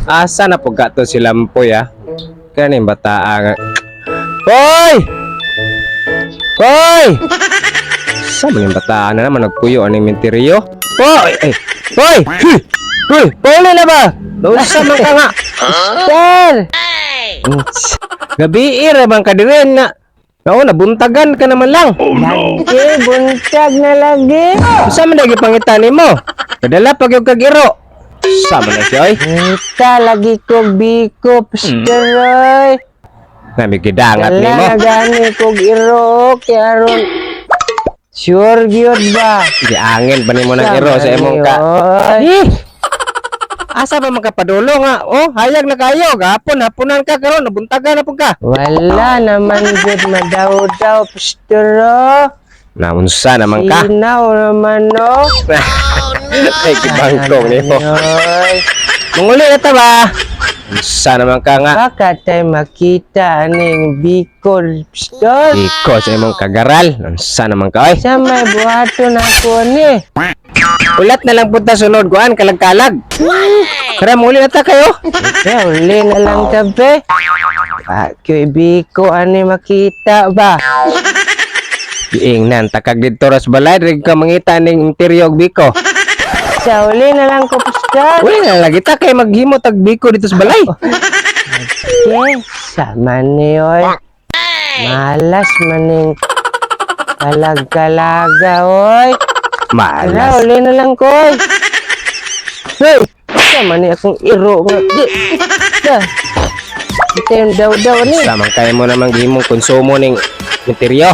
Asa na po gato si Lampoy ah. Kaning bata nga. Hoy! Hoy! Sa mga bata na naman nagpuyo aning menteryo. Hoy! Hoy! Hoy! Pauli na ba? Dosa man ka nga. Sir! Gabi ira bang kadiren nga. Oo, nabuntagan ka naman lang. Lagi, buntag na lagi. Sa man lagi pangitani mo? Kadala pag yung kagiro. Sa man na siya oy. Ita, lagi ko biko, pasteroy. Namigidangat ni mo. Wala gani kog iro, kaya ron. Sure gyud ba? Di angin ba ni mo ng iro sa imong ka? Oy. Asa ba makapadulo nga? Oh, hayag na kayo. Hapunan ka karon, nabuntagan na po ka. Wala naman good madaw-daw, pastero. Naunsa naman ka? Sinaw naman, no? Ay, kibangkong ni mo. Oy. Munguli na ta ba? Unsa naman ka nga? Baka tayo makita aning Bicol, pastero. Iko sa imong kagaral. Unsa naman ka oy? Sa may buhaton ako ni. Ulat na lang punta sunod kuan kalag-kalag. Tara muli na ta kayo. Kaya uli na lang tabi. Pakyo Biko, ani makita ba? Giingnan takag didto ras balay rig ka mangita ning interior biko. Sa uli na lang ko, pastero. Uy na lagi ta kay maghimo tag biko dito sa balay. Okay, sama niyoy. Malas maning kalag-kalaga, oy. Tara, Malas. uli na lang ko, oy. Hey, sama ni akong iro nga. Di, ito yung daw-daw ni. Samang kaya mo namang gihimong konsumo ning interior.